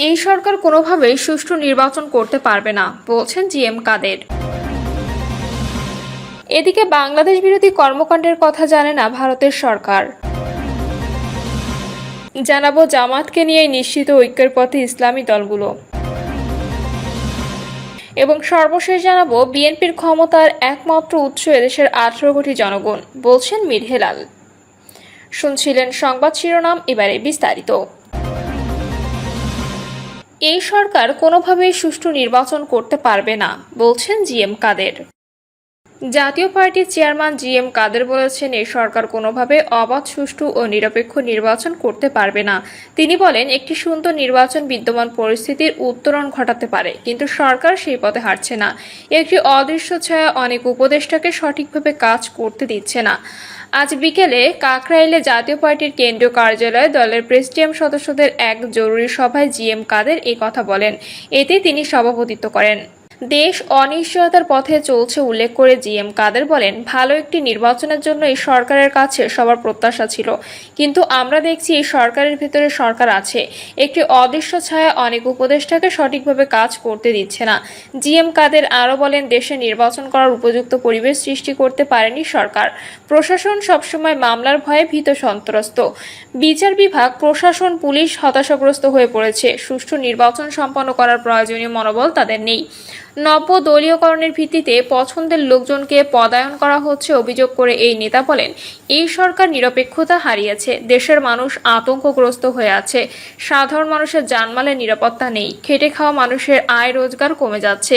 এই সরকার কোনোভাবেই সুষ্ঠু নির্বাচন করতে পারবে না, বলছেন জিএম কাদের। এদিকে বাংলাদেশ বিরোধী কর্মকাণ্ডের কথা জানে না ভারতের সরকার। জানাবো জামাতকে নিয়ে নিশ্চিত ঐক্যের পথে ইসলামী দলগুলো। এবং সর্বশেষ জানাবো বিএনপির ক্ষমতার একমাত্র উৎস এদেশের 18 কোটি জনগণ, বলছেন মীর হেলাল। শুনছিলেন সংবাদ শিরোনাম, এবারে বিস্তারিত। এই সরকার কোনোভাবেই সুষ্ঠু নির্বাচন করতে পারবে না, বলছেন জিএম কাদের। জাতীয় পার্টির চেয়ারম্যান জিএম কাদের বলেছেন, এই সরকার কোনোভাবে অবাধ, সুষ্ঠু ও নিরপেক্ষ নির্বাচন করতে পারবে না। তিনি বলেন, একটি সুন্দর নির্বাচন বিদ্যমান পরিস্থিতির উত্তরণ ঘটাতে পারে, কিন্তু সরকার সেই পথে হাঁটছে না। একটি অদৃশ্য ছায়া অনেক উপদেষ্টাকে সঠিকভাবে কাজ করতে দিচ্ছে না। আজ বিকেলে কাকরাইলে জাতীয় পার্টির কেন্দ্রীয় কার্যালয়ে দলের প্রেসিডিয়াম সদস্যদের এক জরুরি সভায় জিএম কাদের এই কথা বলেন। এতে তিনি সভাপতিত্ব করেন। দেশ অনিশ্চয়তার পথে চলছে উল্লেখ করে জিএম কাদের বলেন, ভালো একটি নির্বাচনের জন্য এই সরকারের কাছে সবার প্রত্যাশা ছিল, কিন্তু আমরা দেখছি এই সরকারের ভিতরে সরকার আছে, একটি অদৃশ্য ছায়া অনেক উপদেষ্টাকে সঠিকভাবে কাজ করতে দিচ্ছে না। জিএম কাদের আরও বলেন, দেশে নির্বাচন করার উপযুক্ত পরিবেশ সৃষ্টি করতে পারেনি সরকার। প্রশাসন সবসময় মামলার ভয়ে ভীত সন্ত্রস্ত। বিচার বিভাগ, প্রশাসন, পুলিশ হতাশাগ্রস্ত হয়ে পড়েছে। সুষ্ঠু নির্বাচন সম্পন্ন করার প্রয়োজনীয় মনোবল তাদের নেই। নব্য দলীয়করণের ভিত্তিতে পছন্দের লোকজনকে পদায়ন করা হচ্ছে অভিযোগ করে এই নেতা বলেন, এই সরকার নিরপেক্ষতা হারিয়েছে। দেশের মানুষ আতঙ্কগ্রস্ত হয়ে আছে। সাধারণ মানুষের জানমালের নিরাপত্তা নেই। খেটে খাওয়া মানুষের আয় রোজগার কমে যাচ্ছে।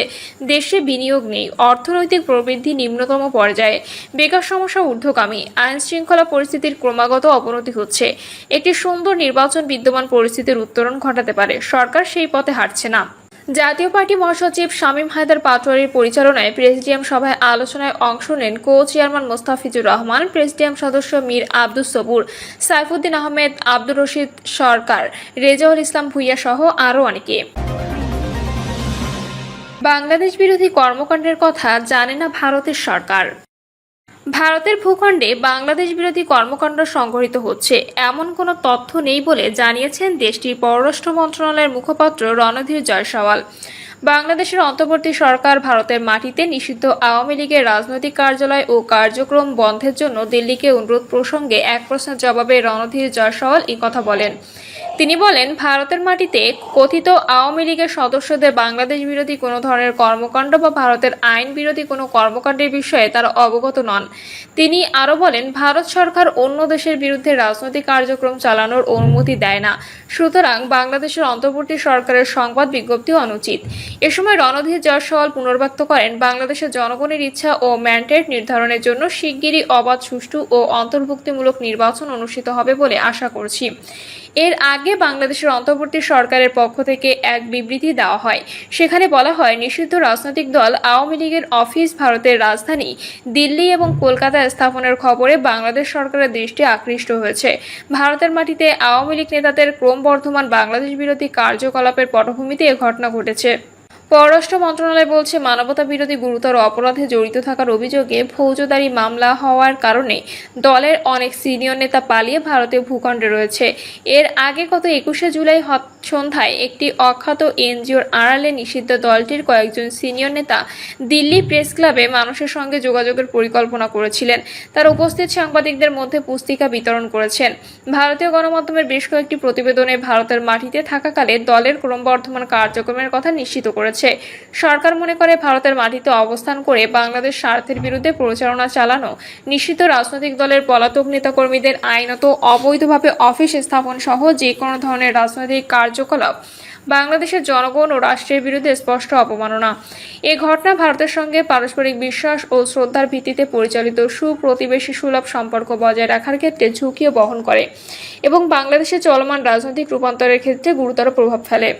দেশে বিনিয়োগ নেই। অর্থনৈতিক প্রবৃদ্ধি নিম্নতম পর্যায়ে। বেকার সমস্যা ঊর্ধ্বগামী। আইন শৃঙ্খলা পরিস্থিতির ক্রমাগত অবনতি হচ্ছে। একটি সুন্দর নির্বাচন বিদ্যমান পরিস্থিতির উত্তরণ ঘটাতে পারে। সরকার সেই পথে হাঁটছে না। জাতীয় পার্টি মহাসচিব শামীম হায়দার পাটোয়ারির পরিচালনায় প্রেসিডিয়াম সভায় আলোচনায় অংশ নেন co chairman Mostafizur Rahman, presidium সদস্য মীর আব্দুস সবুর, সাইফুদ্দিন আহমেদ, আব্দুর রশিদ সরকার, রেজাউল ইসলাম ভুইয়া সহ আরও অনেকে। বাংলাদেশ বিরোধী কর্মকাণ্ডের কথা জানে না ভারতের সরকার। ভারতের ভূখণ্ডে বাংলাদেশ বিরোধী কর্মকাণ্ড সংঘটিত হচ্ছে এমন কোনো তথ্য নেই বলে জানিয়েছেন দেশটির পররাষ্ট্র মন্ত্রণালয়ের মুখপাত্র রণধীর জয়সওয়াল। বাংলাদেশের অন্তর্বর্তী সরকার ভারতের মাটিতে নিষিদ্ধ আওয়ামী লীগের রাজনৈতিক কার্যালয় ও কার্যক্রম বন্ধের জন্য দিল্লিকে অনুরোধ প্রসঙ্গে এক প্রশ্নের জবাবে রণধীর জয়সওয়াল এই কথা বলেন। তিনি বলেন, ভারতের মাটিতে কথিত আওয়ামী লীগের সদস্যদের বাংলাদেশ বিরোধী কোনো ধরনের কর্মকাণ্ড বা ভারতের আইন বিরোধী কোনো কর্মকাণ্ডের বিষয়ে তারা অবগত নন। তিনি আরও বলেন, ভারত সরকার অন্য দেশের বিরুদ্ধে রাজনৈতিক কার্যক্রম চালানোর অনুমতি দেয় না। সুতরাং বাংলাদেশের অন্তর্বর্তী সরকারের সংবাদ বিজ্ঞপ্তি অনুচিত। এ সময় রণধীর জয়সওয়াল পুনর্ব্যক্ত করেন, বাংলাদেশের জনগণের ইচ্ছা ও ম্যান্ডেট নির্ধারণের জন্য শিগগিরই অবাধ, সুষ্ঠু ও অন্তর্ভুক্তিমূলক নির্বাচন অনুষ্ঠিত হবে বলে আশা করছি। এর আগে বাংলাদেশের অন্তর্বর্তী সরকারের পক্ষ থেকে এক বিবৃতি দেওয়া হয়। সেখানে বলা হয়, নিষিদ্ধ রাজনৈতিক দল আওয়ামী লীগের অফিস ভারতের রাজধানী দিল্লি এবং কলকাতায় স্থাপনের খবরে বাংলাদেশ সরকারের দৃষ্টি আকৃষ্ট হয়েছে। ভারতের মাটিতে আওয়ামী লীগ নেতাদের ক্রমবর্ধমান বাংলাদেশ বিরোধী কার্যকলাপের পটভূমিতে এ ঘটনা ঘটেছে। পররাষ্ট্র মন্ত্রণালয় বলছে, মানবতা বিরোধী গুরুতর অপরাধে জড়িত থাকার অভিযোগে ফৌজদারি মামলা হওয়ার কারণে দলের অনেক সিনিয়র নেতা পালিয়ে ভারতীয় ভূখণ্ডে রয়েছে। এর আগে গত 21শে জুলাই সন্ধ্যায় একটি অখ্যাত এনজিওর আড়ালে নিষিদ্ধ দলটির কয়েকজন সিনিয়র নেতা দিল্লি প্রেস ক্লাবে মানুষের সঙ্গে যোগাযোগের পরিকল্পনা করেছিলেন। তার উপস্থিত সাংবাদিকদের মধ্যে পুস্তিকা বিতরণ করেছেন। ভারতীয় গণমাধ্যমের বেশ কয়েকটি প্রতিবেদনে ভারতের মাটিতে থাকাকালে দলের ক্রমবর্ধমান কার্যক্রমের কথা নিশ্চিত করেছে। সরকার মনে করে, ভারতের মাটিতে অবস্থান করে বাংলাদেশ স্বার্থের বিরুদ্ধে প্রচারণা চালানো, নিষিদ্ধ রাজনৈতিক দলের পলাতক নেতাকর্মীদের আইনত অবৈধভাবে অফিস স্থাপন সহ যে কোনো ধরনের রাজনৈতিক কার্যকলাপ বাংলাদেশের জনগণ ও রাষ্ট্রের বিরুদ্ধে স্পষ্ট অবমাননা। এ ঘটনা ভারতের সঙ্গে পারস্পরিক বিশ্বাস ও শ্রদ্ধার ভিত্তিতে পরিচালিত সুপ্রতিবেশী সুলভ সম্পর্ক বজায় রাখার ক্ষেত্রে ঝুঁকিও বহন করে এবং বাংলাদেশের চলমান রাজনৈতিক রূপান্তরের ক্ষেত্রে গুরুতর প্রভাব ফেলে।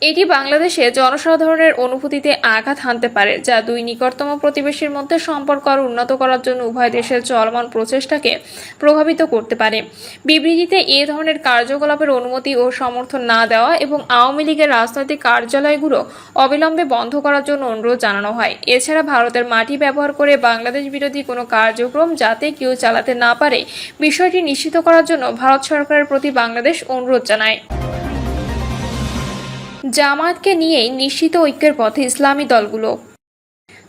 এটি বাংলাদেশে জনসাধারণের অনুভূতিতে আঘাত হানতে পারে, যা দুই নিকটতম প্রতিবেশীর মধ্যে সম্পর্ক আরও উন্নত করার জন্য উভয় দেশের চলমান প্রচেষ্টাকে প্রভাবিত করতে পারে। বিবৃতিতে এ ধরনের কার্যকলাপের অনুমতি ও সমর্থন না দেওয়া এবং আওয়ামী লীগের রাজনৈতিক কার্যালয়গুলো অবিলম্বে বন্ধ করার জন্য অনুরোধ জানানো হয়। এছাড়া ভারতের মাটি ব্যবহার করে বাংলাদেশ বিরোধী কোনো কার্যক্রম যাতে কেউ চালাতে না পারে, বিষয়টি নিশ্চিত করার জন্য ভারত সরকারের প্রতি বাংলাদেশ অনুরোধ জানায়। জামায়াতকে নিয়েই নিশ্চিত ঐক্যের পথে ইসলামী দলগুলো।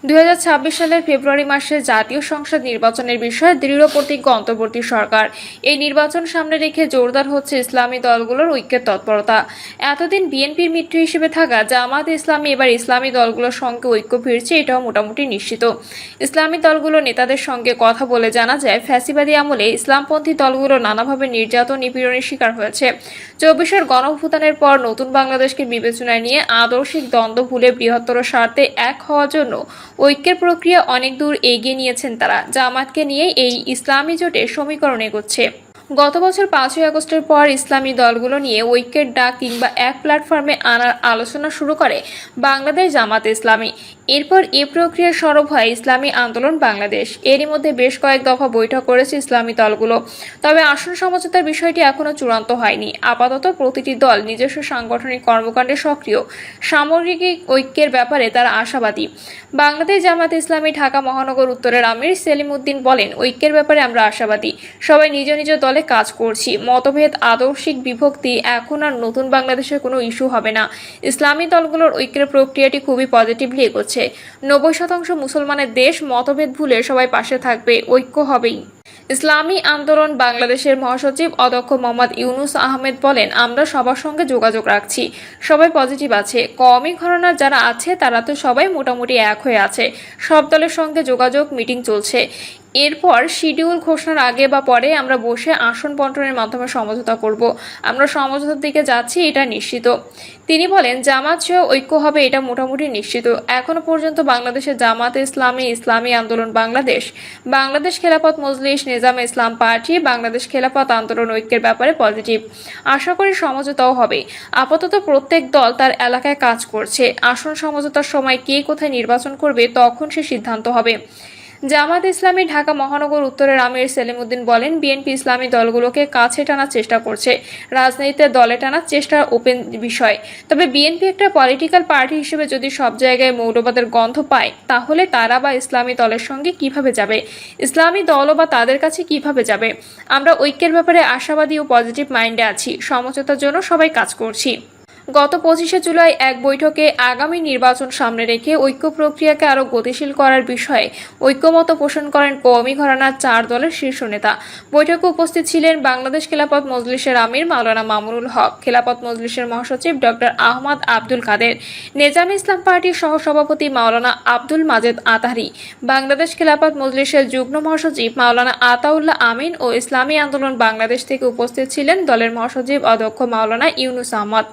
2026 সালের ফেব্রুয়ারি মাসে জাতীয় সংসদ নির্বাচনের বিষয়ে দৃঢ় প্রতিজ্ঞ অন্তর্বর্তী সরকার। এই নির্বাচন সামনে রেখে জোরদার হচ্ছে ইসলামী দলগুলোর ঐক্যের তৎপরতা। এতদিন বিএনপির মিত্র হিসেবে থাকা জামায়াত ইসলামী এবার ইসলামী দলগুলোর সঙ্গে ঐক্য ফিরছে, এটাও মোটামুটি নিশ্চিত। ইসলামী দলগুলোর নেতাদের সঙ্গে কথা বলে জানা যায়, ফ্যাসিবাদী আমলে ইসলামপন্থী দলগুলো নানাভাবে নির্যাতন নিপীড়নের শিকার হয়েছে। 24-এর গণঅভ্যুত্থানের পর নতুন বাংলাদেশকে বিবেচনায় নিয়ে আদর্শিক দ্বন্দ্ব ভুলে বৃহত্তর স্বার্থে এক হওয়ার জন্য ঐক্যের প্রক্রিয়া অনেক দূর এগিয়ে নিয়েছেন তারা। জামায়াতকে নিয়ে এই ইসলামী জোটের সমীকরণ এগোচ্ছে। গত বছর 5ই আগস্টের পর ইসলামী দলগুলো নিয়ে ঐক্যের ডাক কিংবা এক প্ল্যাটফর্মে আনার আলোচনা শুরু করে বাংলাদেশ জামায়াতে ইসলামী। এরপর এ প্রক্রিয়া সরব হয় ইসলামী আন্দোলন বাংলাদেশ। এরই মধ্যে বেশ কয়েক দফা বৈঠক করেছে ইসলামী দলগুলো, তবে আসন সমঝোতার বিষয়টি এখনো চূড়ান্ত হয়নি। আপাতত প্রতিটি দল নিজস্ব সাংগঠনিক কর্মকাণ্ডে সক্রিয়। সামগ্রিক ঐক্যের ব্যাপারে তারা আশাবাদী। বাংলাদেশ জামায়াতে ইসলামী ঢাকা মহানগর উত্তরের আমির সেলিম উদ্দিন বলেন, ঐক্যের ব্যাপারে আমরা আশাবাদী। সবাই নিজ নিজ দলে কাজ করছি। মতভেদ, আদর্শিক বিভক্তি এখন আর নতুন বাংলাদেশের কোনো ইস্যু হবে না। ইসলামী দলগুলোর ঐক্যের প্রক্রিয়াটি খুবই পজিটিভলি এগোচ্ছে। 90% মুসলমানের দেশ, মতভেদ ভুলে সবাই পাশে থাকবে, ঐক্য হবেই। ইসলামী আন্দোলন বাংলাদেশের মহাসচিব অধ্যক্ষ মোহাম্মদ ইউনুস আহমেদ বলেন, আমরা সবার সঙ্গে যোগাযোগ রাখছি, সবাই পজিটিভ আছে। কওমি ঘরানার যারা আছে তারা তো সবাই মোটামুটি এক হয়ে আছে। সব দলের সঙ্গে যোগাযোগ, মিটিং চলছে। এরপর শিডিউল ঘোষণার আগে বা পরে আমরা বসে আসন বন্টনের মাধ্যমে সমঝোতা করব। আমরা সমঝোতার দিকে যাচ্ছি, এটা নিশ্চিত। তিনি বলেন, জামাত সহ ঐক্য হবে, এটা মোটামুটি নিশ্চিত। এখনো পর্যন্ত বাংলাদেশের জামাতে ইসলামী, ইসলামী আন্দোলন বাংলাদেশ, বাংলাদেশ খেলাফত মজলিস, নিজামে ইসলাম পার্টি, বাংলাদেশ খেলাফত আন্দোলন ঐক্যের ব্যাপারে পজিটিভ। আশা করি সমঝোতাও হবে। আপাতত প্রত্যেক দল তার এলাকায় কাজ করছে। আসন সমঝোতার সময় কে কোথায় নির্বাচন করবে তখন সে সিদ্ধান্ত হবে। জামায়াত ইসলামী ঢাকা মহানগর উত্তরের আমির সেলিম উদ্দিন বলেন, বিএনপি ইসলামী দলগুলোকে কাছে টানার চেষ্টা করছে। রাজনীতিতে দলে টানার চেষ্টা ওপেন বিষয়। তবে বিএনপি একটা পলিটিক্যাল পার্টি হিসেবে যদি সব জায়গায় মৌলবাদের গন্ধ পায়, তাহলে তারা বা ইসলামী দলের সঙ্গে কিভাবে যাবে? ইসলামী দলও বা তাদের কাছে কিভাবে যাবে? আমরা ঐক্যের ব্যাপারে আশাবাদী ও পজিটিভ মাইন্ডে আছি। সমঝোতার জন্য সবাই কাজ করছি। গত 25শে জুলাই এক বৈঠকে আগামী নির্বাচন সামনে রেখে ঐক্য প্রক্রিয়াকে আরও গতিশীল করার বিষয়ে ঐক্যমত পোষণ করেন কওমি ঘরানার 4 দলের শীর্ষ নেতা। বৈঠকে উপস্থিত ছিলেন বাংলাদেশ খেলাফত মজলিসের আমির মাওলানা মামুনুল হক, খেলাফত মজলিসের মহাসচিব ডক্টর আহমদ আব্দুল কাদের, নিজামে ইসলাম পার্টির সহসভাপতি মাওলানা আব্দুল মাজেদ আতাহারি, বাংলাদেশ খেলাফত মজলিসের যুগ্ম মহাসচিব মাওলানা আতাউল্লাহ আমিন ও ইসলামী আন্দোলন বাংলাদেশ থেকে উপস্থিত ছিলেন দলের মহাসচিব অধ্যক্ষ মাওলানা ইউনুস আহমদ।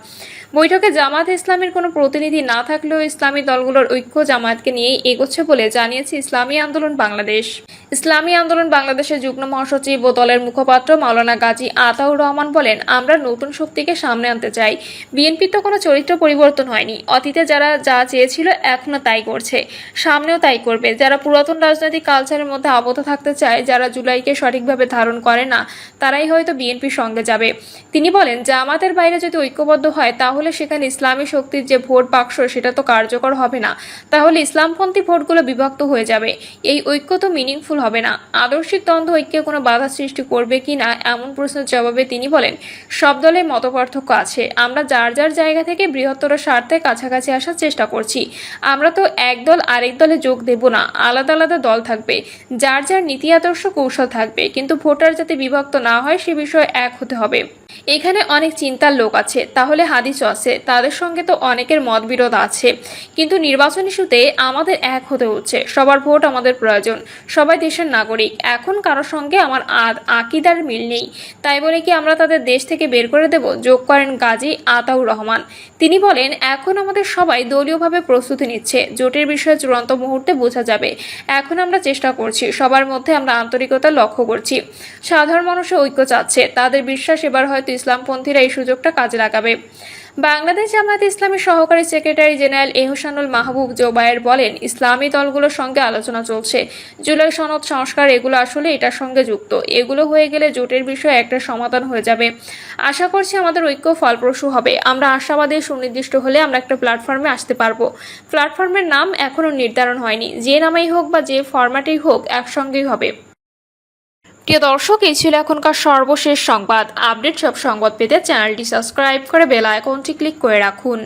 বৈঠকে জামায়াত ইসলামীর কোনো প্রতিনিধি না থাকলেও ইসলামী দলগুলোর ঐক্য জামায়াতকে নিয়েই এগোচ্ছে বলে জানিয়েছে ইসলামী আন্দোলন বাংলাদেশ। ইসলামী আন্দোলন বাংলাদেশের যুগ্ম মহাসচিব ও দলের মুখপাত্র মাওলানা গাজী আতাউর রহমান বলেন, আমরা নতুন শক্তিকে সামনে আনতে চাই। বিএনপির তো কোনো চরিত্র পরিবর্তন হয়নি। অতীতে যারা যা চেয়েছিল এখনো তাই করছে, সামনেও তাই করবে। যারা পুরাতন রাজনৈতিক কালচারের মধ্যে আবদ্ধ থাকতে চায়, যারা জুলাইকে সঠিকভাবে ধারণ করে না, তারাই হয়তো বিএনপির সঙ্গে যাবে। তিনি বলেন, জামাতের বাইরে যদি ঐক্যবদ্ধ হয় তাহলে সেখানে ইসলামী শক্তির যে ভোট বাক্স সেটা তো কার্যকর হবে না। তাহলে ইসলামপন্থী ভোটগুলো বিভক্ত হয়ে যাবে। এই ঐক্য তো মিনিংফুল হবে না। আদর্শিক দ্বন্দ্ব ঐক্যে কোনো বাধা সৃষ্টি করবে কি না এমন প্রশ্নের জবাবে তিনি বলেন, সব দলের মতপার্থক্য আছে। আমরা যার যার জায়গা থেকে বৃহত্তর স্বার্থে কাছাকাছি আসার চেষ্টা করছি। আমরা তো এক দল আরেক দলে যোগ দেব না। আলাদা আলাদা দল থাকবে, যার যার নীতি আদর্শ কৌশল থাকবে, কিন্তু ভোটার যাতে বিভক্ত না হয় সে বিষয়ে এক হতে হবে। এখানে অনেক চিন্তার লোক আছে, তাহলে হাদিসও আছে, তাদের সঙ্গে তো অনেকের মতবিরোধ আছে, কিন্তু নির্বাচন ইস্যুতে আমাদের এক হতে হচ্ছে। সবার ভোট আমাদের প্রয়োজন, সবাই দেশের নাগরিক। এখন কারোর সঙ্গে আমার আকিদার মিল নেই, তাই বলে কি আমরা তাদের দেশ থেকে বের করে দেব? যোগ করেন গাজী আতাউর রহমান। তিনি বলেন, এখন আমাদের সবাই দলীয়ভাবে প্রস্তুতি নিচ্ছে। জোটের বিষয়ে চূড়ান্ত মুহূর্তে বোঝা যাবে। এখন আমরা চেষ্টা করছি, সবার মধ্যে আমরা আন্তরিকতা লক্ষ্য করছি। সাধারণ মানুষের ঐক্য চাচ্ছে, তাদের বিশ্বাস এবার হয়তো ইসলামপন্থীরা এই সুযোগটা কাজে লাগাবে। বাংলাদেশ জামায়াত ইসলামীর সহকারী সেক্রেটারি জেনারেল এহসানুল মাহবুব জোবায়ের বলেন, ইসলামী দলগুলোর সঙ্গে আলোচনা চলছে। জুলাই সনদ সংস্কার এগুলো আসলে এটার সঙ্গে যুক্ত। এগুলো হয়ে গেলে জোটের বিষয়ে একটা সমাধান হয়ে যাবে। আশা করছি আমাদের ঐক্য ফলপ্রসূ হবে। আমরা আশাবাদী, সুনির্দিষ্ট হলে আমরা একটা প্ল্যাটফর্মে আসতে পারবো। প্ল্যাটফর্মের নাম এখনো নির্ধারণ হয়নি। যে নামেই হোক বা যে ফরম্যাটেই হোক একসঙ্গেই হবে। প্রিয় দর্শক, এই ছিল এখনকার সর্বশেষ সংবাদ। আপডেট সব সংবাদ পেতে চ্যানেলটি সাবস্ক্রাইব করে বেল আইকনটি ক্লিক করে রাখুন।